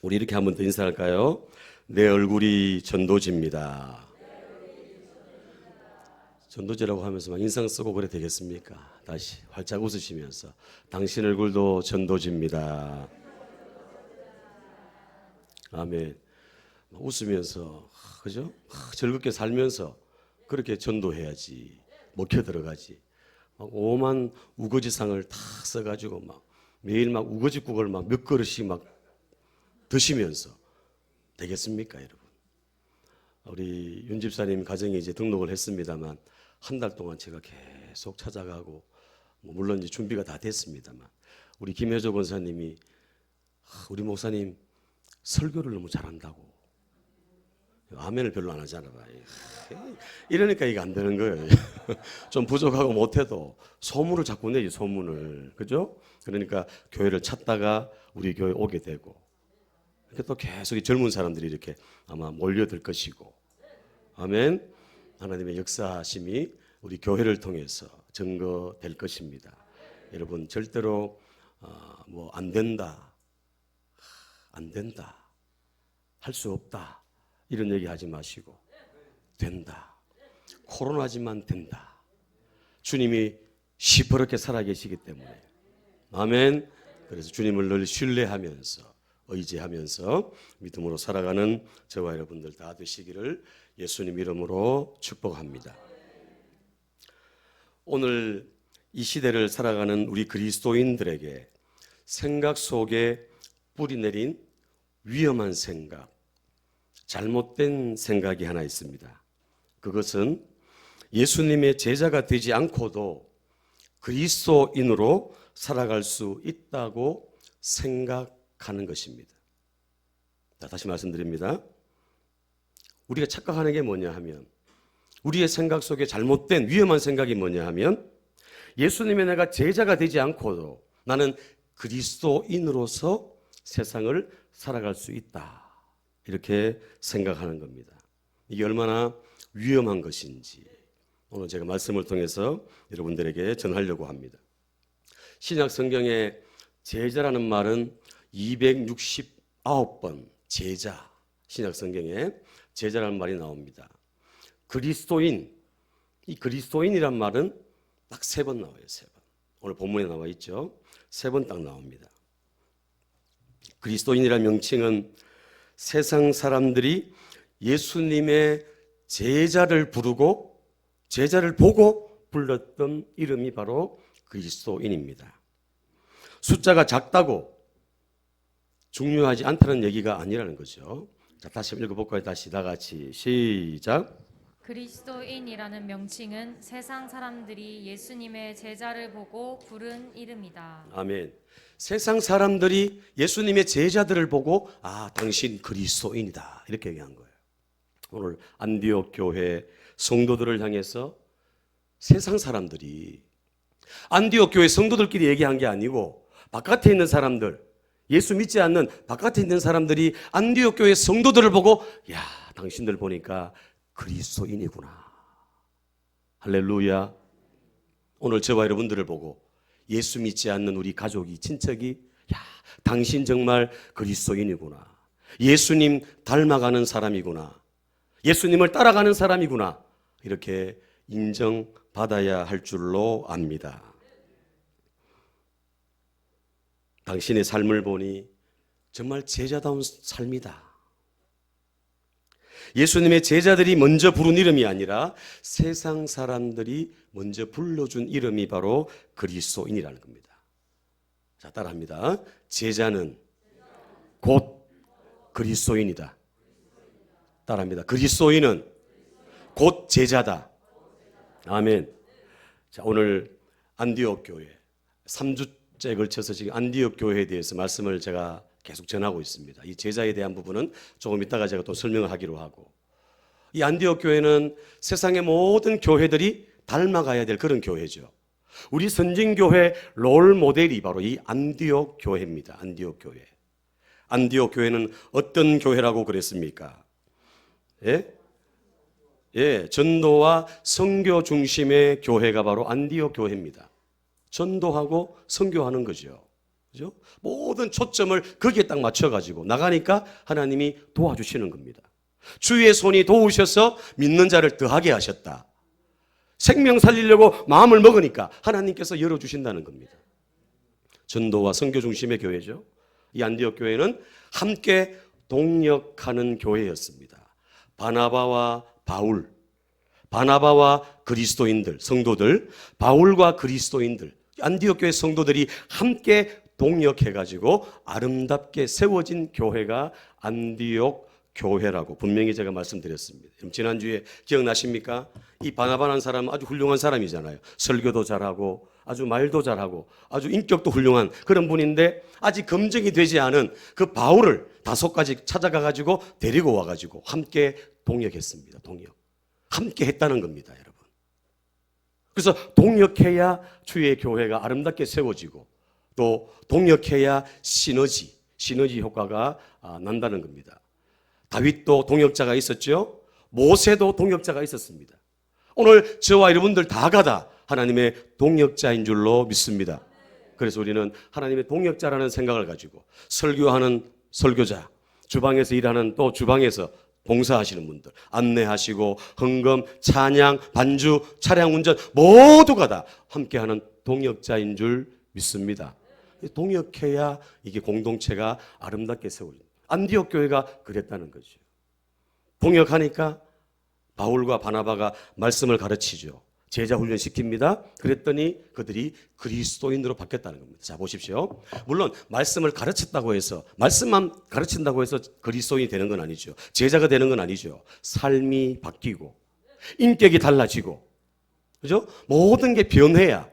우리 이렇게 한번 더 인사할까요? 내 얼굴이 전도지입니다. 전도지라고 하면서 막 인상 쓰고 그래 되겠습니까? 다시 활짝 웃으시면서 당신 얼굴도 전도지입니다. 아멘. 웃으면서 그죠? 즐겁게 살면서 그렇게 전도해야지. 먹혀 들어가지. 막 오만 우거지상을 다 써가지고 막 매일 막 우거지국을 막 몇 그릇씩 막 드시면서 되겠습니까, 여러분? 우리 윤 집사님 가정에 이제 등록을 했습니다만 한 달 동안 제가 계속 찾아가고 물론 이제 준비가 다 됐습니다만 우리 김혜조 권사님이 우리 목사님 설교를 너무 잘한다고 아멘을 별로 안 하잖아. 이러니까 이게 안 되는 거예요. 좀 부족하고 못해도 소문을 자꾸 내지 소문을 그죠? 그러니까 교회를 찾다가 우리 교회 오게 되고 이렇게 또 계속 젊은 사람들이 이렇게 아마 몰려들 것이고 아멘. 하나님의 역사하심이 우리 교회를 통해서 증거될 것입니다. 여러분 절대로 뭐 안 된다, 안 된다, 할 수 없다 이런 얘기 하지 마시고 된다. 코로나지만 된다. 주님이 시퍼렇게 살아계시기 때문에 아멘. 그래서 주님을 늘 신뢰하면서 의지하면서 믿음으로 살아가는 저와 여러분들 다 되시기를 예수님 이름으로 축복합니다. 오늘 이 시대를 살아가는 우리 그리스도인들에게 생각 속에 뿌리 내린 위험한 생각, 잘못된 생각이 하나 있습니다. 그것은 예수님의 제자가 되지 않고도 그리스도인으로 살아갈 수 있다고 생각하는 것입니다. 자, 다시 말씀드립니다. 우리가 착각하는 게 뭐냐 하면 우리의 생각 속에 잘못된 위험한 생각이 뭐냐 하면 예수님의 내가 제자가 되지 않고도 나는 그리스도인으로서 세상을 살아갈 수 있다. 이렇게 생각하는 겁니다. 이게 얼마나 위험한 것인지 오늘 제가 말씀을 통해서 여러분들에게 전하려고 합니다. 신약 성경에 제자라는 말은 269번 제자, 신약 성경에 제자라는 말이 나옵니다. 그리스도인, 이 그리스도인이란 말은 딱 3번 나와요. 3번. 오늘 본문에 나와 있죠. 3번 딱 나옵니다. 그리스도인이라는 명칭은 세상 사람들이 예수님의 제자를 부르고 제자를 보고 불렀던 이름이 바로 그리스도인입니다. 숫자가 작다고 중요하지 않다는 얘기가 아니라는 거죠. 자, 다시 읽어볼까요? 다시 다 같이 시작. 그리스도인이라는 명칭은 세상 사람들이 예수님의 제자를 보고 부른 이름이다. 아멘. 세상 사람들이 예수님의 제자들을 보고 당신 그리스도인이다 이렇게 얘기한 거예요. 오늘 안디옥 교회 성도들을 향해서 세상 사람들이 안디옥 교회 성도들끼리 얘기한 게 아니고 바깥에 있는 사람들, 예수 믿지 않는 바깥에 있는 사람들이 안디옥 교회 성도들을 보고 야, 당신들 보니까 그리스도인이구나. 할렐루야. 오늘 저와 여러분들을 보고 예수 믿지 않는 우리 가족이 친척이 야, 당신 정말 그리스도인이구나. 예수님 닮아가는 사람이구나. 예수님을 따라가는 사람이구나. 이렇게 인정받아야 할 줄로 압니다. 당신의 삶을 보니 정말 제자다운 삶이다. 예수님의 제자들이 먼저 부른 이름이 아니라 세상 사람들이 먼저 불러준 이름이 바로 그리스도인이라는 겁니다. 자, 따라합니다. 제자는 곧 그리스도인이다. 따라합니다. 그리스도인은 곧 제자다. 아멘. 자, 오늘 안디옥 교회 3주째 걸쳐서 지금 안디옥 교회에 대해서 말씀을 제가 계속 전하고 있습니다. 이 제자에 대한 부분은 조금 이따가 제가 또 설명을 하기로 하고, 이 안디옥 교회는 세상의 모든 교회들이 닮아가야 될 그런 교회죠. 우리 선진교회 롤 모델이 바로 이 안디옥 교회입니다. 안디옥 교회. 안디옥 교회는 어떤 교회라고 그랬습니까? 전도와 선교 중심의 교회가 바로 안디옥 교회입니다. 전도하고 선교하는 거죠. 그죠? 모든 초점을 거기에 딱 맞춰가지고 나가니까 하나님이 도와주시는 겁니다. 주의 손이 도우셔서 믿는 자를 더하게 하셨다. 생명 살리려고 마음을 먹으니까 하나님께서 열어주신다는 겁니다. 전도와 선교 중심의 교회죠. 이 안디옥 교회는 함께 동역하는 교회였습니다. 바나바와 바울, 바나바와 그리스도인들, 성도들, 바울과 그리스도인들, 안디옥 교회 성도들이 함께 동역해가지고 아름답게 세워진 교회가 안디옥 교회라고 분명히 제가 말씀드렸습니다. 지난주에 기억나십니까? 이 바나바라는 사람은 아주 훌륭한 사람이잖아요. 설교도 잘하고 아주 말도 잘하고 아주 인격도 훌륭한 그런 분인데 아직 검증이 되지 않은 그 바울을 다소까지 찾아가가지고 데리고 와가지고 함께 동역했습니다. 동역. 함께 했다는 겁니다, 여러분. 그래서 동역해야 주의 교회가 아름답게 세워지고 또 동역해야 시너지 효과가 난다는 겁니다. 다윗도 동역자가 있었죠. 모세도 동역자가 있었습니다. 오늘 저와 여러분들 다 가다 하나님의 동역자인 줄로 믿습니다. 그래서 우리는 하나님의 동역자라는 생각을 가지고 설교하는 설교자, 주방에서 일하는 또 주방에서 봉사하시는 분들, 안내하시고 헌금, 찬양, 반주, 차량 운전 모두가 다 함께하는 동역자인 줄 믿습니다. 동역해야 이게 공동체가 아름답게 세워집니다. 안디옥 교회가 그랬다는 거죠. 동역하니까 바울과 바나바가 말씀을 가르치죠. 제자 훈련 시킵니다. 그랬더니 그들이 그리스도인으로 바뀌었다는 겁니다. 자, 보십시오. 물론 말씀을 가르쳤다고 해서 말씀만 가르친다고 해서 그리스도인이 되는 건 아니죠. 제자가 되는 건 아니죠. 삶이 바뀌고 인격이 달라지고 그죠? 모든 게 변해야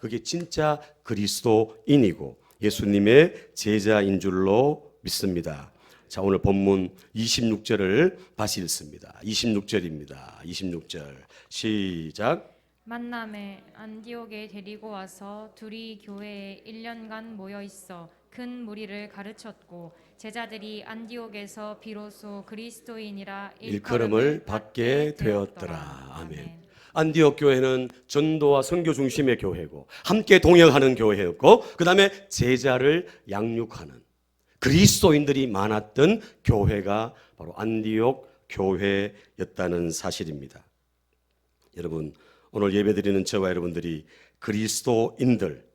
그게 진짜 그리스도인이고 예수님의 제자인 줄로 믿습니다. 자, 오늘 본문 26절을 다시 읽습니다. 26절입니다. 26절 시작. 만남에 안디옥에 데리고 와서 둘이 교회에 1년간 모여 있어 큰 무리를 가르쳤고 제자들이 안디옥에서 비로소 그리스도인이라 일컬음을 받게 되었더라. 아멘. 안디옥 교회는 전도와 선교 중심의 교회고 함께 동역하는 교회였고 그 다음에 제자를 양육하는 그리스도인들이 많았던 교회가 바로 안디옥 교회였다는 사실입니다. 여러분, 오늘 예배드리는 저와 여러분들이 그리스도인들,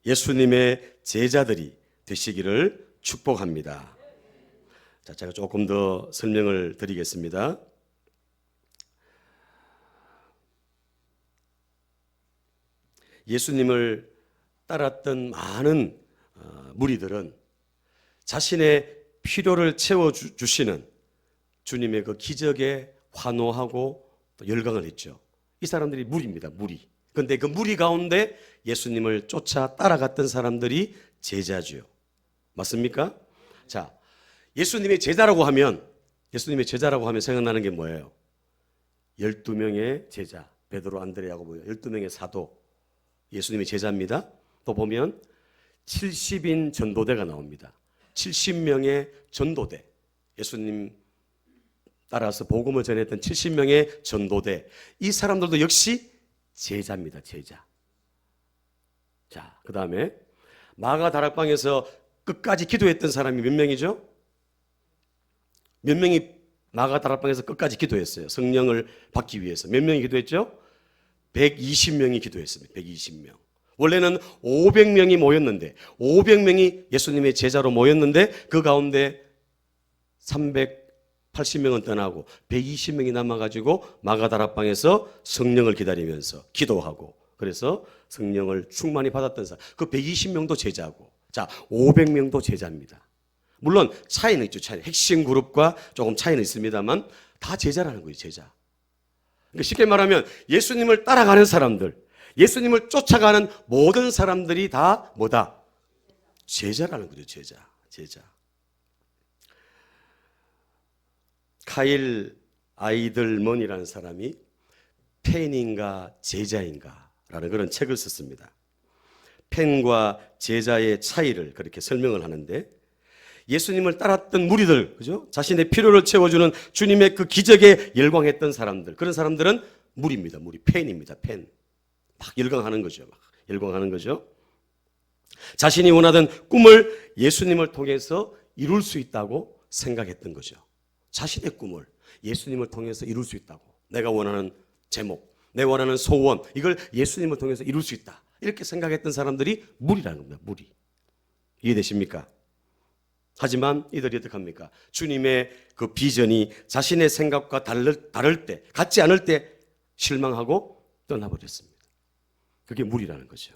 예수님의 제자들이 되시기를 축복합니다. 자, 제가 조금 더 설명을 드리겠습니다. 예수님을 따랐던 많은 무리들은 자신의 필요를 채워주시는 주님의 그 기적에 환호하고 또 열광을 했죠. 이 사람들이 무리입니다. 무리. 그런데 그 무리 가운데 예수님을 쫓아 따라갔던 사람들이 제자죠. 맞습니까? 자, 예수님의 제자라고 하면 생각나는 게 뭐예요? 12명의 제자, 베드로, 안드레, 야고보 12명의 사도, 예수님의 제자입니다. 또 보면 70인 전도대가 나옵니다. 70명의 전도대, 예수님 따라서 복음을 전했던 70명의 전도대, 이 사람들도 역시 제자입니다. 제자. 자, 그 다음에 마가 다락방에서 끝까지 기도했던 사람이 몇 명이죠? 몇 명이 마가 다락방에서 끝까지 기도했어요? 성령을 받기 위해서 몇 명이 기도했죠? 120명이 기도했습니다. 120명. 원래는 500명이 모였는데 500명이 예수님의 제자로 모였는데 그 가운데 380명은 떠나고 120명이 남아가지고 마가다락방에서 성령을 기다리면서 기도하고 그래서 성령을 충만히 받았던 사람, 그 120명도 제자고, 자, 500명도 제자입니다. 물론 차이는 있죠. 핵심 그룹과 조금 차이는 있습니다만 다 제자라는 거예요. 제자. 그러니까 쉽게 말하면 예수님을 따라가는 사람들, 예수님을 쫓아가는 모든 사람들이 다 뭐다? 제자라는 거죠. 제자. 카일 아이들먼이라는 사람이 팬인가 제자인가 라는 그런 책을 썼습니다. 팬과 제자의 차이를 그렇게 설명을 하는데 예수님을 따랐던 무리들, 그죠? 자신의 필요를 채워주는 주님의 그 기적에 열광했던 사람들, 그런 사람들은 무리입니다. 무리, 팬입니다. 팬. 막 열광하는 거죠. 자신이 원하던 꿈을 예수님을 통해서 이룰 수 있다고 생각했던 거죠. 자신의 꿈을 예수님을 통해서 이룰 수 있다고. 내가 원하는 제목, 내가 원하는 소원, 이걸 예수님을 통해서 이룰 수 있다. 이렇게 생각했던 사람들이 무리라는 겁니다. 무리. 이해되십니까? 하지만 이들이 어떻게 합니까? 주님의 그 비전이 자신의 생각과 다를 때, 같지 않을 때 실망하고 떠나버렸습니다. 그게 무리라는 거죠.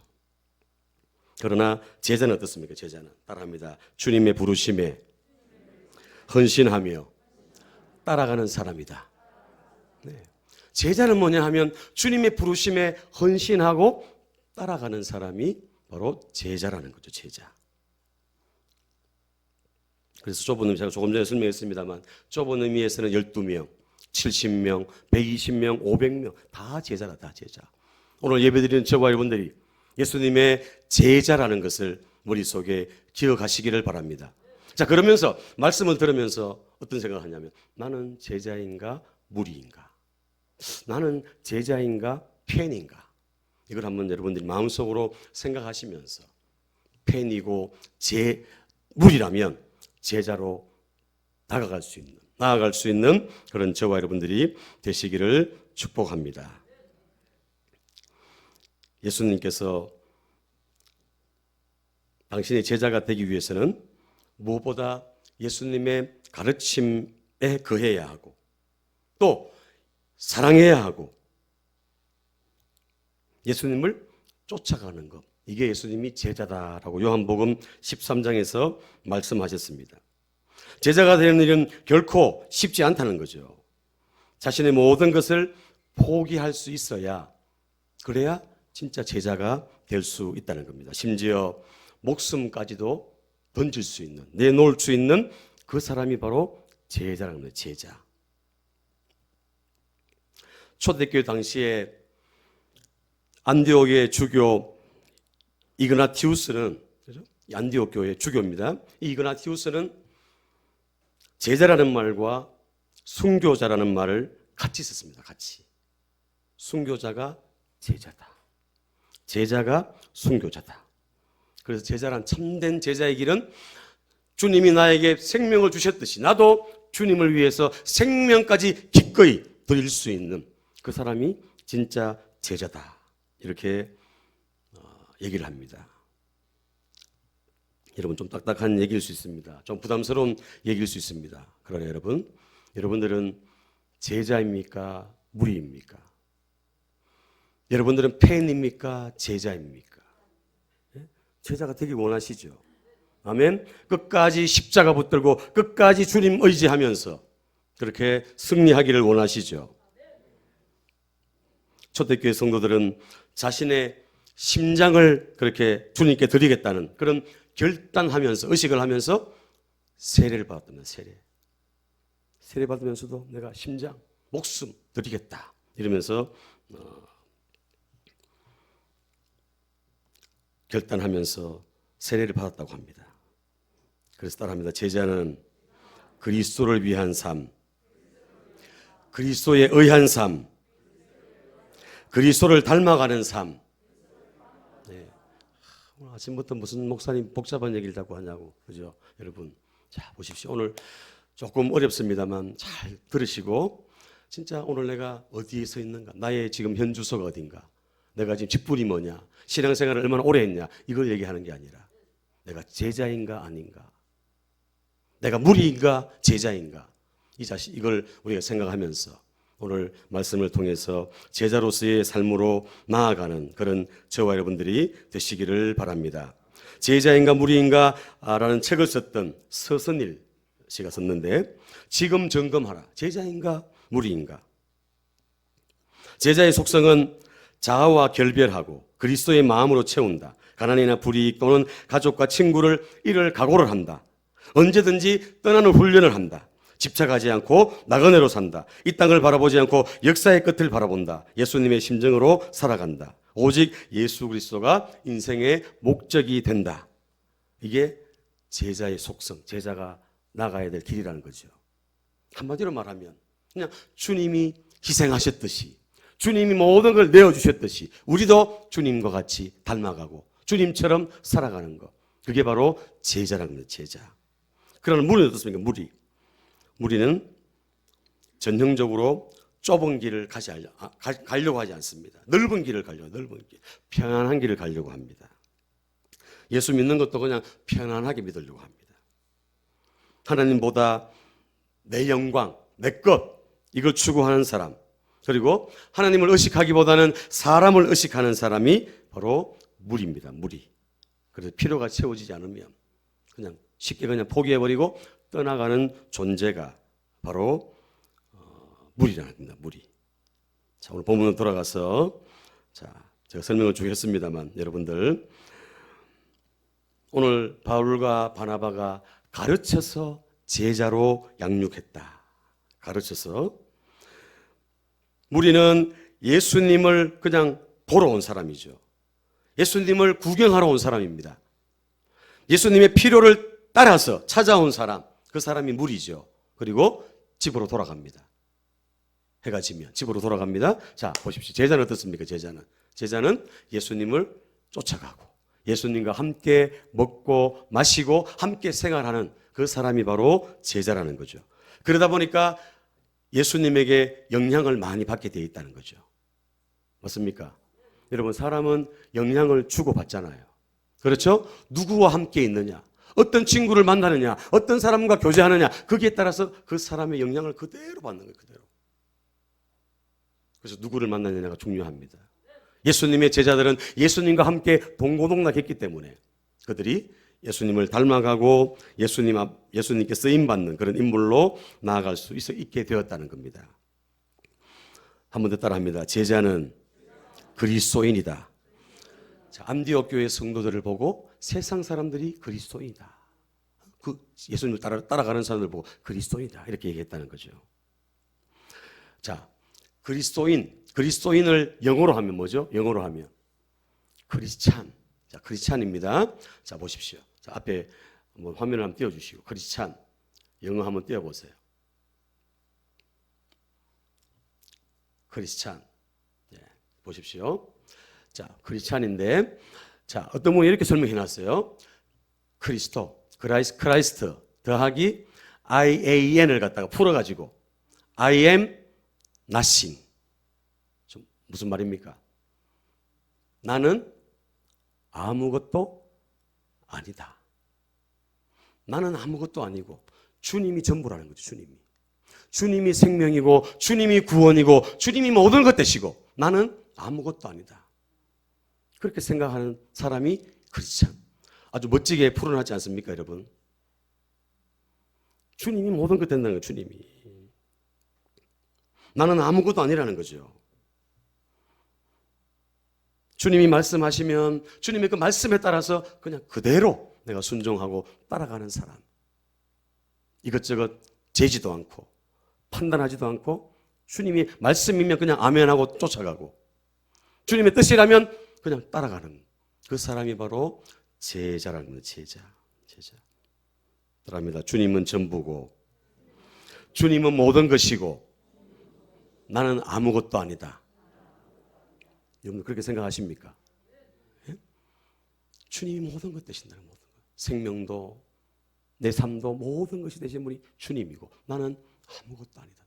그러나 제자는 어떻습니까? 제자는 따라합니다. 주님의 부르심에 헌신하며 따라가는 사람이다. 네. 제자는 뭐냐 하면 주님의 부르심에 헌신하고 따라가는 사람이 바로 제자라는 거죠. 제자. 그래서 좁은 의미, 제가 조금 전에 설명했습니다만 좁은 의미에서는 12명, 70명, 120명, 500명 다 제자라, 다 제자. 오늘 예배드리는 저와 여러분들이 예수님의 제자라는 것을 머릿속에 기억하시기를 바랍니다. 자, 그러면서 말씀을 들으면서 어떤 생각을 하냐면 나는 제자인가 무리인가? 나는 제자인가 팬인가? 이걸 한번 여러분들이 마음속으로 생각하시면서 팬이고 무리라면 제자로 나아갈 수 있는 그런 저와 여러분들이 되시기를 축복합니다. 예수님께서 당신의 제자가 되기 위해서는 무엇보다 예수님의 가르침에 거해야 하고 또 사랑해야 하고 예수님을 쫓아가는 것, 이게 예수님이 제자다라고 요한복음 13장에서 말씀하셨습니다. 제자가 되는 일은 결코 쉽지 않다는 거죠. 자신의 모든 것을 포기할 수 있어야, 그래야 진짜 제자가 될 수 있다는 겁니다. 심지어 목숨까지도 던질 수 있는, 내놓을 수 있는 그 사람이 바로 제자라는 거예요. 제자. 초대교회 당시에 안디옥의 주교 이그나티우스는, 안디옥 교회 주교입니다. 이 이그나티우스는 제자라는 말과 순교자라는 말을 같이 썼습니다. 같이. 순교자가 제자다. 제자가 순교자다. 그래서 제자란 참된 제자의 길은 주님이 나에게 생명을 주셨듯이 나도 주님을 위해서 생명까지 기꺼이 드릴 수 있는 그 사람이 진짜 제자다. 이렇게 얘기를 합니다. 여러분, 좀 딱딱한 얘기일 수 있습니다. 좀 부담스러운 얘기일 수 있습니다. 그러나 여러분들은 제자입니까? 무리입니까? 여러분들은 팬입니까? 제자입니까? 제자가 되기 원하시죠? 아멘. 끝까지 십자가 붙들고 끝까지 주님 의지하면서 그렇게 승리하기를 원하시죠? 초대교회 성도들은 자신의 심장을 그렇게 주님께 드리겠다는 그런 결단하면서, 의식을 하면서 세례를 받았다면 세례 받으면서도 내가 심장, 목숨 드리겠다 이러면서 결단하면서 세례를 받았다고 합니다. 그래서 따라합니다. 제자는 그리스도를 위한 삶, 그리스도에 의한 삶, 그리스도를 닮아가는 삶. 네. 오늘 아침부터 무슨 목사님 복잡한 얘기를 자꾸 하냐고, 그죠? 여러분, 자 보십시오. 오늘 조금 어렵습니다만 잘 들으시고, 진짜 오늘 내가 어디에 서 있는가, 나의 지금 현 주소가 어딘가, 내가 지금 직분이 뭐냐, 신앙생활을 얼마나 오래 했냐, 이걸 얘기하는 게 아니라 내가 제자인가 아닌가, 내가 무리인가 제자인가, 이걸 우리가 생각하면서 오늘 말씀을 통해서 제자로서의 삶으로 나아가는 그런 저와 여러분들이 되시기를 바랍니다. 제자인가 무리인가 라는 책을 썼던 서선일 씨가 썼는데, 지금 점검하라. 제자인가 무리인가. 제자의 속성은 자아와 결별하고 그리스도의 마음으로 채운다. 가난이나 불이익 또는 가족과 친구를 잃을 각오를 한다. 언제든지 떠나는 훈련을 한다. 집착하지 않고 나그네로 산다. 이 땅을 바라보지 않고 역사의 끝을 바라본다. 예수님의 심정으로 살아간다. 오직 예수 그리스도가 인생의 목적이 된다. 이게 제자의 속성, 제자가 나가야 될 길이라는 거죠. 한마디로 말하면 그냥 주님이 희생하셨듯이, 주님이 모든 걸 내어주셨듯이 우리도 주님과 같이 닮아가고 주님처럼 살아가는 것. 그게 바로 제자라는 거예요. 제자. 그러나 무리는 어떻습니까? 무리는 전형적으로 좁은 길을 가려고 하지 않습니다. 넓은 길을 가려고, 넓은 길, 편안한 길을 가려고 합니다. 예수 믿는 것도 그냥 편안하게 믿으려고 합니다. 하나님보다 내 영광, 내 것, 이걸 추구하는 사람, 그리고 하나님을 의식하기보다는 사람을 의식하는 사람이 바로 무리입니다. 무리. 그래서 필요가 채워지지 않으면 그냥 쉽게 그냥 포기해버리고 떠나가는 존재가 바로 무리라는 겁니다. 무리. 자, 오늘 본문으로 돌아가서 제가 설명을 주겠습니다만 여러분들 오늘 바울과 바나바가 가르쳐서 제자로 양육했다. 가르쳐서 무리는 예수님을 그냥 보러 온 사람이죠. 예수님을 구경하러 온 사람입니다. 예수님의 필요를 따라서 찾아온 사람, 그 사람이 무리죠. 그리고 집으로 돌아갑니다. 해가 지면 집으로 돌아갑니다. 자, 보십시오. 제자는 어떻습니까? 제자는 예수님을 쫓아가고 예수님과 함께 먹고 마시고 함께 생활하는 그 사람이 바로 제자라는 거죠. 그러다 보니까 예수님에게 영향을 많이 받게 되어 있다는 거죠. 맞습니까? 여러분, 사람은 영향을 주고받잖아요. 그렇죠? 누구와 함께 있느냐, 어떤 친구를 만나느냐, 어떤 사람과 교제하느냐, 거기에 따라서 그 사람의 영향을 그대로 받는 거예요. 그대로. 그래서 누구를 만나느냐가 중요합니다. 예수님의 제자들은 예수님과 함께 동고동락했기 때문에 그들이 예수님을 닮아가고 예수님께 쓰임받는 그런 인물로 나아갈 수 있게 되었다는 겁니다. 한 번 더 따라합니다. 제자는 그리스도인이다. 자, 안디옥 교회 성도들을 보고 세상 사람들이 그리스도인이다. 그 예수님을 따라가는 사람들 보고 그리스도인이다. 이렇게 얘기했다는 거죠. 자, 그리스도인을 영어로 하면 뭐죠? 영어로 하면 크리스찬. 자, 크리스찬입니다. 자, 보십시오. 자, 앞에 한번 화면을 한번 띄워주시고 크리스찬 영어 한번 띄워보세요. 크리스찬. 네, 보십시오. 자, 크리스찬인데, 자, 어떤 분이 이렇게 설명해놨어요. 크라이스트 더하기 IAN을 갖다가 풀어가지고 I am nothing. 좀 무슨 말입니까? 나는 아무것도 아니다. 나는 아무것도 아니고 주님이 전부라는 거죠. 주님이 생명이고 주님이 구원이고 주님이 모든 것 되시고 나는 아무것도 아니다. 그렇게 생각하는 사람이 크리스찬. 아주 멋지게 풀어놨지 않습니까, 여러분? 주님이 모든 것 된다는 거예요. 주님이. 나는 아무것도 아니라는 거죠. 주님이 말씀하시면 주님의 그 말씀에 따라서 그냥 그대로 내가 순종하고 따라가는 사람. 이것저것 재지도 않고 판단하지도 않고 주님이 말씀이면 그냥 아멘하고 쫓아가고 주님의 뜻이라면 그냥 따라가는 그 사람이 바로 제자라는 거예요. 제자. 따라합니다. 주님은 전부고 주님은 모든 것이고 나는 아무것도 아니다. 여러분 그렇게 생각하십니까? 예? 주님이 모든 것 되신다는 모든 것. 생명도 내 삶도 모든 것이 되신 분이 주님이고 나는 아무것도 아니다.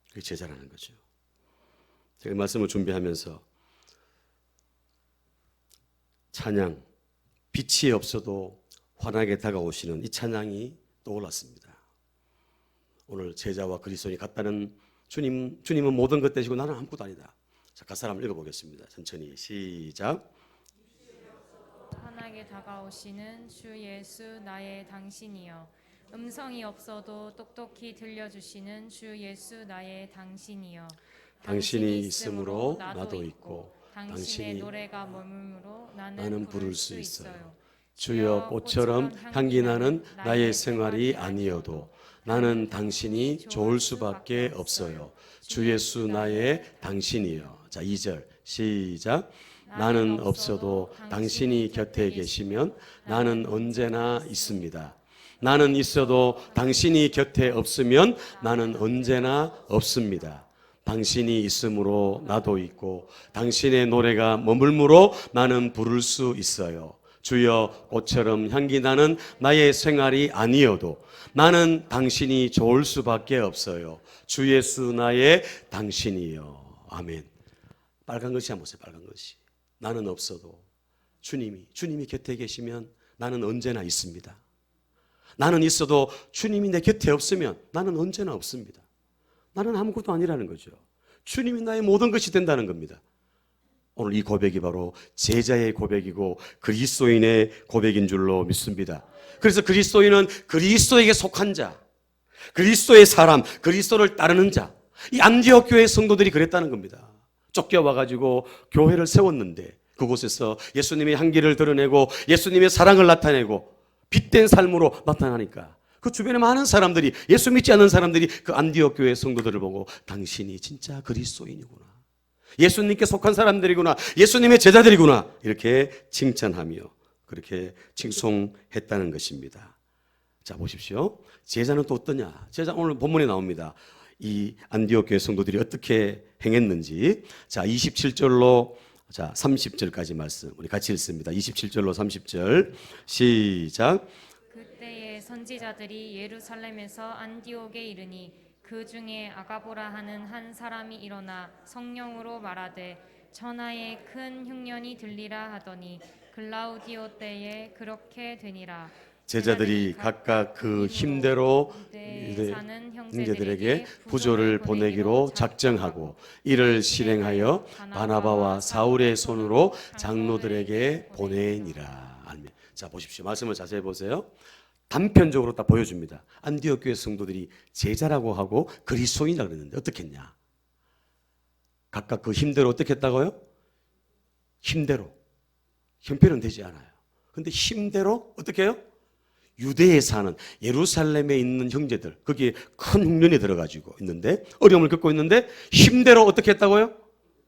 그게 제자라는 거죠. 제가 말씀을 준비하면서 찬양, 빛이 없어도 환하게 다가오시는 이 찬양이 떠올랐습니다. 오늘 제자와 그리스도인이 같다는 주님은 모든 것 되시고 나는 아무것도 아니다. 자, 가사 한번 읽어보겠습니다. 천천히 시작. 환하게 다가오시는 주 예수 나의 당신이여. 음성이 없어도 똑똑히 들려주시는 주 예수 나의 당신이여. 당신이 있으므로 나도 있고 당신의 노래가 머물므로 나는 부를 수 있어요. 주여 꽃처럼 향기 나는 나의 생활이 아니어도 나는 당신이 좋을 수밖에 없어요. 주 예수 나의 당신이여. 자, 2절 시작. 나는 없어도 당신이 곁에 계시면 나는 언제나 있습니다. 나는 있어도 당신이 곁에 없으면 나는 언제나 없습니다. 당신이 있으므로 나도 있고 당신의 노래가 머물므로 나는 부를 수 있어요. 주여 꽃처럼 향기 나는 나의 생활이 아니어도 나는 당신이 좋을 수밖에 없어요. 주 예수 나의 당신이요. 아멘. 빨간 것이 한번 보세요. 빨간 것이. 나는 없어도 주님이 곁에 계시면 나는 언제나 있습니다. 나는 있어도 주님이 내 곁에 없으면 나는 언제나 없습니다. 나는 아무것도 아니라는 거죠. 주님이 나의 모든 것이 된다는 겁니다. 오늘 이 고백이 바로 제자의 고백이고 그리스도인의 고백인 줄로 믿습니다. 그래서 그리스도인은 그리스도에게 속한 자, 그리스도의 사람, 그리스도를 따르는 자. 이 안디옥 교회 성도들이 그랬다는 겁니다. 쫓겨와가지고 교회를 세웠는데 그곳에서 예수님의 향기를 드러내고 예수님의 사랑을 나타내고 빛된 삶으로 나타나니까 그 주변에 많은 사람들이, 예수 믿지 않는 사람들이 그 안디옥 교회 성도들을 보고 당신이 진짜 그리스도인이구나, 예수님께 속한 사람들이구나, 예수님의 제자들이구나, 이렇게 칭찬하며 그렇게 칭송했다는 것입니다. 자, 보십시오. 제자는 또 어떠냐? 제자 오늘 본문에 나옵니다. 이 안디옥 교회 성도들이 어떻게 행했는지. 자, 27절로 30절까지 말씀 우리 같이 읽습니다. 27절로 30절 시작. 그때에 선지자들이 예루살렘에서 안디옥에 이르니 그 중에 아가보라 하는 한 사람이 일어나 성령으로 말하되 천하에 큰 흉년이 들리라 하더니 글라우디오 때에 그렇게 되니라. 제자들이 각각 그 힘대로 유대에 사는 형제들에게 부조를 보내기로 작정하고 이를 실행하여 바나바와 사울의 손으로 장로들에게 보내니라. 아멘. 자, 보십시오. 말씀을 자세히 보세요. 단편적으로 딱 보여줍니다. 안디옥 교회 성도들이 제자라고 하고 그리스도인이라고 그랬는데 어떻게 했냐? 각각 그 힘대로 어떻게 했다고요? 힘대로. 형편은 되지 않아요. 근데 힘대로 어떻게 해요? 유대에 사는 예루살렘에 있는 형제들, 거기에 큰 흉년이 들어가지고 있는데, 어려움을 겪고 있는데 힘대로 어떻게 했다고요?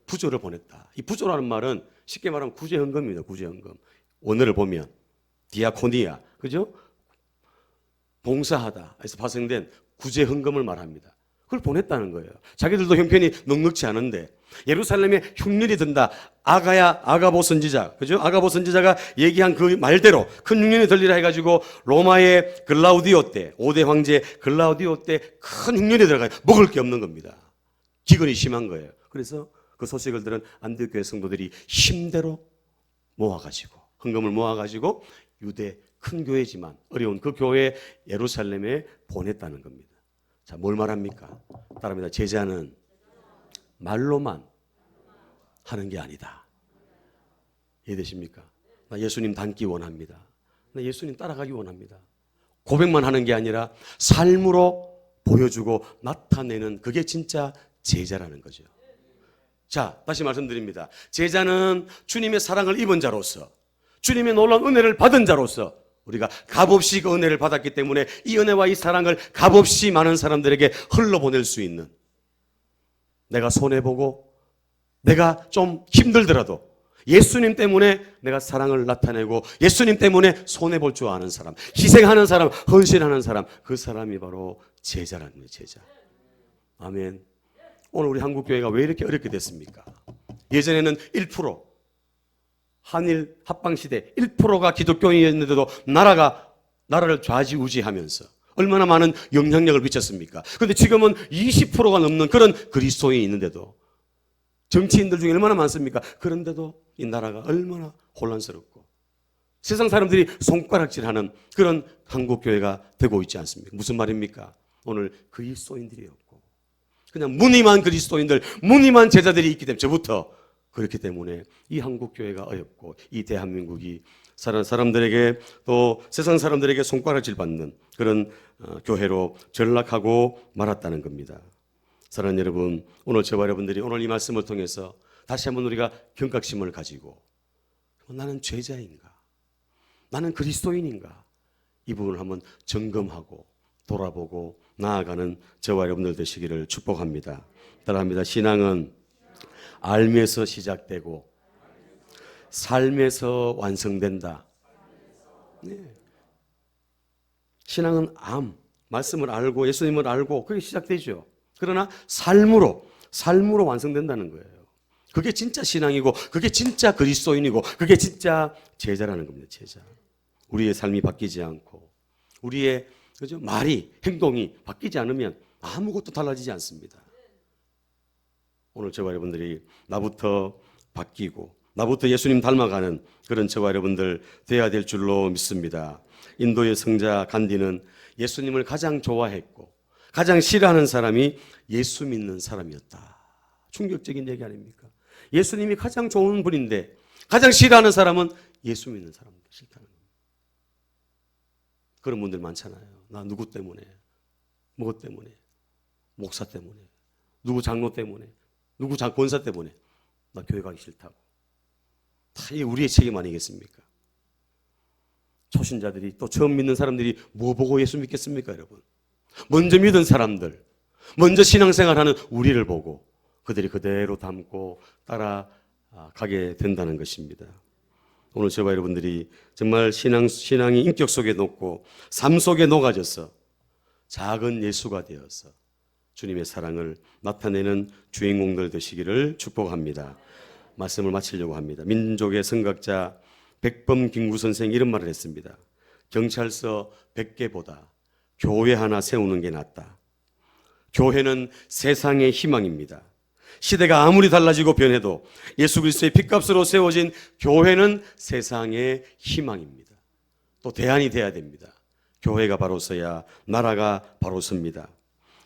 부조를 보냈다. 이 부조라는 말은 쉽게 말하면 구제헌금입니다. 구제헌금. 원어를 보면 디아코니아, 그죠? 봉사하다 해서 파생된 구제헌금을 말합니다. 그걸 보냈다는 거예요. 자기들도 형편이 넉넉지 않은데 예루살렘에 흉년이 든다. 아가보 선지자, 그죠? 아가보 선지자가 얘기한 그 말대로 큰 흉년이 들리라 해가지고 로마의 글라우디오 때, 5대 황제 글라우디오 때 큰 흉년이 들어가요. 먹을 게 없는 겁니다. 기근이 심한 거예요. 그래서 그 소식을 들은 안디옥 교회 성도들이 힘대로 모아가지고, 헌금을 모아가지고 유대 큰 교회지만 어려운 그 교회 예루살렘에 보냈다는 겁니다. 자, 뭘 말합니까? 따라합니다. 제자는 말로만 하는 게 아니다. 이해되십니까? 나 예수님 닮기 원합니다. 나 예수님 따라가기 원합니다. 고백만 하는 게 아니라 삶으로 보여주고 나타내는, 그게 진짜 제자라는 거죠. 자, 다시 말씀드립니다. 제자는 주님의 사랑을 입은 자로서, 주님의 놀라운 은혜를 받은 자로서, 우리가 값없이 그 은혜를 받았기 때문에 이 은혜와 이 사랑을 값없이 많은 사람들에게 흘러보낼 수 있는, 내가 손해보고 내가 좀 힘들더라도 예수님 때문에 내가 사랑을 나타내고 예수님 때문에 손해볼 줄 아는 사람, 희생하는 사람, 헌신하는 사람, 그 사람이 바로 제자라는 거예요. 제자. 아멘. 오늘 우리 한국교회가 왜 이렇게 어렵게 됐습니까? 예전에는 1%, 한일 합방시대 1%가 기독교인이었는데도 나라를 좌지우지하면서 얼마나 많은 영향력을 미쳤습니까? 그런데 지금은 20%가 넘는 그런 그리스도인이 있는데도, 정치인들 중에 얼마나 많습니까? 그런데도 이 나라가 얼마나 혼란스럽고 세상 사람들이 손가락질하는 그런 한국교회가 되고 있지 않습니까? 무슨 말입니까? 오늘 그리스도인들이 없고 그냥 무늬만 그리스도인들, 무늬만 제자들이 있기 때문에, 저부터 그렇기 때문에 이 한국교회가 어렵고 이 대한민국이 사람들에게, 또 세상 사람들에게 손가락질 받는 그런 교회로 전락하고 말았다는 겁니다. 사랑하는 여러분, 오늘 저와 여러분들이 오늘 이 말씀을 통해서 다시 한번 우리가 경각심을 가지고, 나는 죄자인가? 나는 그리스도인인가? 이 부분을 한번 점검하고 돌아보고 나아가는 저와 여러분들 되시기를 축복합니다. 따라합니다. 신앙은 알면서 시작되고 삶에서 완성된다. 네. 신앙은 말씀을 알고 예수님을 알고 그게 시작되죠. 그러나 삶으로 삶으로 완성된다는 거예요. 그게 진짜 신앙이고 그게 진짜 그리스도인이고 그게 진짜 제자라는 겁니다. 제자. 우리의 삶이 바뀌지 않고 우리의 그죠? 말이 행동이 바뀌지 않으면 아무것도 달라지지 않습니다. 오늘 저와 여러분들이 나부터 바뀌고 나부터 예수님 닮아가는 그런 저와 여러분들 되어야 될 줄로 믿습니다. 인도의 성자 간디는 예수님을 가장 좋아했고 가장 싫어하는 사람이 예수 믿는 사람이었다. 충격적인 얘기 아닙니까? 예수님이 가장 좋은 분인데 가장 싫어하는 사람은 예수 믿는 사람들 싫다는 겁니다. 그런 분들 많잖아요. 나 누구 때문에, 뭐 때문에, 목사 때문에, 누구 장로 때문에, 누구 권사 때문에 나 교회 가기 싫다고. 다 이게 우리의 책임 아니겠습니까? 초신자들이 또 처음 믿는 사람들이 뭐 보고 예수 믿겠습니까, 여러분? 먼저 믿은 사람들, 먼저 신앙생활하는 우리를 보고 그들이 그대로 닮고 따라가게 된다는 것입니다. 오늘 저와 여러분들이 정말 신앙이 인격 속에 녹고 삶 속에 녹아져서 작은 예수가 되어서 주님의 사랑을 나타내는 주인공들 되시기를 축복합니다. 말씀을 마치려고 합니다. 민족의 선각자 백범 김구 선생이 이런 말을 했습니다. 경찰서 100개보다 교회 하나 세우는 게 낫다. 교회는 세상의 희망입니다. 시대가 아무리 달라지고 변해도 예수 그리스도의 핏값으로 세워진 교회는 세상의 희망입니다. 또 대안이 돼야 됩니다. 교회가 바로 서야 나라가 바로 섭니다.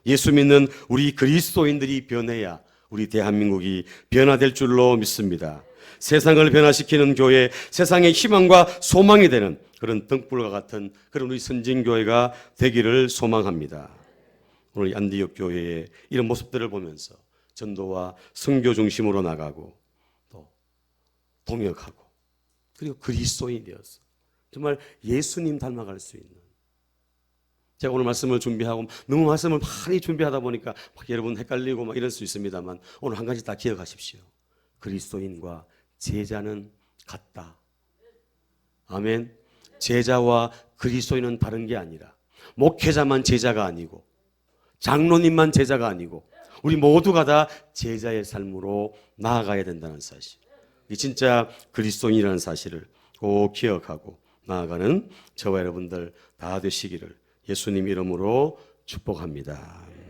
예수 믿는 우리 그리스도인들이 변해야 우리 대한민국이 변화될 줄로 믿습니다. 세상을 변화시키는 교회, 세상의 희망과 소망이 되는 그런 등불과 같은 그런 우리 선진교회가 되기를 소망합니다. 오늘 안디옥 교회의 이런 모습들을 보면서 전도와 선교 중심으로 나가고 또 동역하고 그리고 그리스도인이 되어서 정말 예수님 닮아갈 수 있는, 제가 오늘 말씀을 준비하고 너무 말씀을 많이 준비하다 보니까 막 여러분 헷갈리고 막 이럴 수 있습니다만 오늘 한 가지 다 기억하십시오. 그리스도인과 제자는 같다. 아멘. 제자와 그리스도인은 다른 게 아니라 목회자만 제자가 아니고 장로님만 제자가 아니고 우리 모두가 다 제자의 삶으로 나아가야 된다는 사실, 이 진짜 그리스도인이라는 사실을 꼭 기억하고 나아가는 저와 여러분들 다 되시기를 예수님 이름으로 축복합니다.